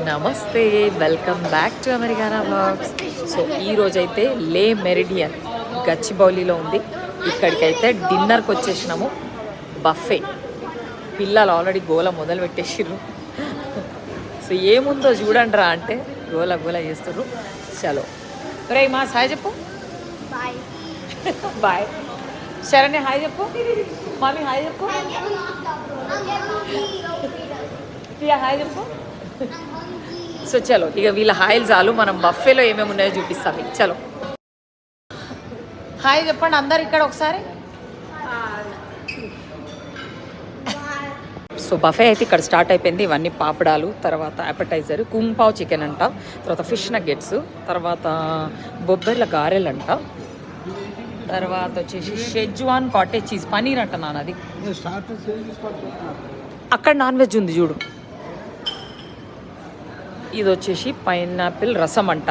నమస్తే, welcome back to Americana vlogs. So ఈరోజైతే Le meridian గచ్చిబౌలిలో ఉంది. ఇక్కడికైతే డిన్నర్కి వచ్చేసినాము. బఫే. పిల్లలు ఆల్రెడీ గోల మొదలు పెట్టేసిర్రు. సో ఏముందో చూడండి రా అంటే గోల గోల చేస్తుర్రు. చలో రే మా హాయ్ చెప్పు. Bye bye. శరణ్య హాయ్ చెప్పు. మామీ హాయ్ చెప్పు. ప్రియా హాయ్ చెప్పు. సో చలో ఇక వీళ్ళ హాయిలు చాలు, మనం బఫేలో ఏమేమి ఉన్నాయో చూపిస్తాం. చలో హాయ్ చెప్పండి అందరు ఇక్కడ ఒకసారి. సో బఫే అయితే ఇక్కడ స్టార్ట్ అయిపోయింది. ఇవన్నీ పాపడాలు, తర్వాత అపెటైజర్ కుంపావ్ చికెన్ అంట, తర్వాత ఫిష్ నగ్గెట్స్, తర్వాత బొబ్బర్ల గారెలు అంట, తర్వాత వచ్చేసి షెజ్వాన్ కాటేజ్ చీజ్ పనీర్ అంట. నాన్నది అక్కడ నాన్ వెజ్ ఉంది చూడు. ఇది వచ్చేసి పైనాపిల్ రసం అంట.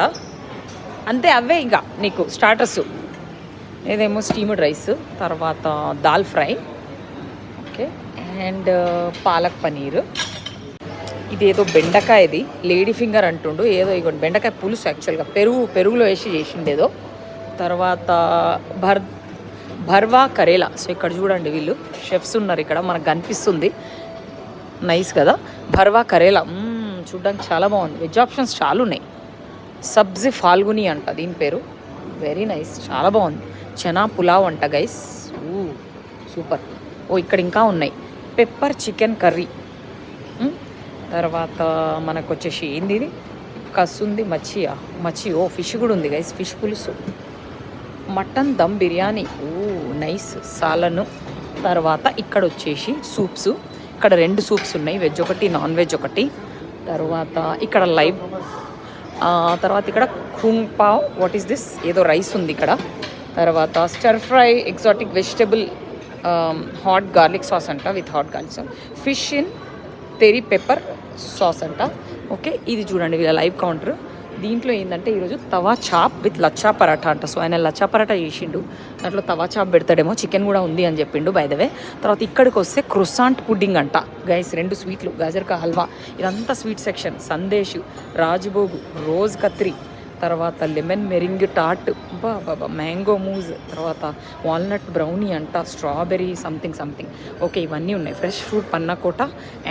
అంతే, అవే ఇంకా నీకు స్టార్టర్స్. ఇదేమో స్టీమ్డ్ రైస్, తర్వాత dal fry, okay, and palak paneer. ఇదేదో బెండకాయది లేడీ ఫింగర్ అంటుండు. ఏదో ఇగో బెండకాయ పులుసు, యాక్చువల్గా పెరుగులో వేసి చేసిండేదో. తర్వాత భర్వా కరేలా. సో ఇక్కడ చూడండి వీళ్ళు షెఫ్స్ ఉన్నారు ఇక్కడ, మనకు కనిపిస్తుంది. నైస్ కదా. భర్వా కరేలా చూడ్డానికి చాలా బాగుంది. వెజ్ ఆప్షన్స్ చాలా ఉన్నాయి. సబ్జీ ఫాల్గుని అంట దీని పేరు. వెరీ నైస్, చాలా బాగుంది. చనా పులావ్ అంట గైస్. సూపర్. ఓ ఇక్కడ ఇంకా ఉన్నాయి. Pepper chicken curry. తర్వాత మనకు వచ్చేసి ఏంది ఇది, కసుంది మచ్చి. ఓ ఫిష్ కూడా ఉంది గైస్, ఫిష్ పులుసు. మటన్ దమ్ బిర్యానీ. ఓ నైస్. సాలను. తర్వాత ఇక్కడ వచ్చేసి సూప్స్. ఇక్కడ 2 సూప్స్ ఉన్నాయి, వెజ్ ఒకటి నాన్ వెజ్ ఒకటి. తర్వాత ఇక్కడ లైవ్, తర్వాత ఇక్కడ kung pao. What is this, ఏదో రైస్ ఉంది ఇక్కడ. తర్వాత stir fry exotic vegetable hot garlic sauce అంట, with hot garlic sauce. Fish in three pepper sauce అంట. ఓకే, ఇది చూడండి వీళ్ళ లైవ్ కౌంటర్. దీంట్లో ఏంటంటే ఈరోజు తవా చాప్ విత్ లచ్చా పరాఠా అంట. సో ఆయన లచ్చా పరాఠా చేసిండు, దాంట్లో తవా చాప్ పెడతాడేమో. చికెన్ కూడా ఉంది అని చెప్పిండు బై ద వే. తర్వాత ఇక్కడికి వస్తే క్రొసాంట్ పుడ్డింగ్ అంట గైస్. 2 స్వీట్లు, గాజర్కా హల్వా. ఇదంతా sweet section. Sandesh, Rajbhog, rose కత్రి, తర్వాత lemon meringue tart, baba mango mousse, తర్వాత వాల్నట్ బ్రౌనీ అంట, స్ట్రాబెర్రీ సంథింగ్. ఓకే, ఇవన్నీ ఉన్నాయి. Fresh fruit panna cotta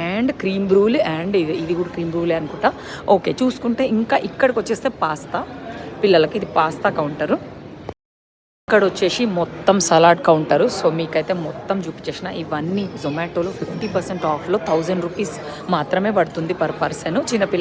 and creme brulee, and ఇది కూడా క్రీమ్ బ్రూలే అనుకుంటా. ఓకే, చూసుకుంటే ఇంకా ఇక్కడికి వచ్చేస్తే పాస్తా. పిల్లలకి ఇది పాస్తా కౌంటరు. ఇక్కడ వచ్చేసి మొత్తం సలాడ్ కౌంటరు. సో మీకైతే మొత్తం చూపించేసిన. ఇవన్నీ జొమాటోలో 50% ఆఫ్లో 1000 రూపీస్ మాత్రమే పడుతుంది పర్ పర్సన్. చిన్నపిల్లలు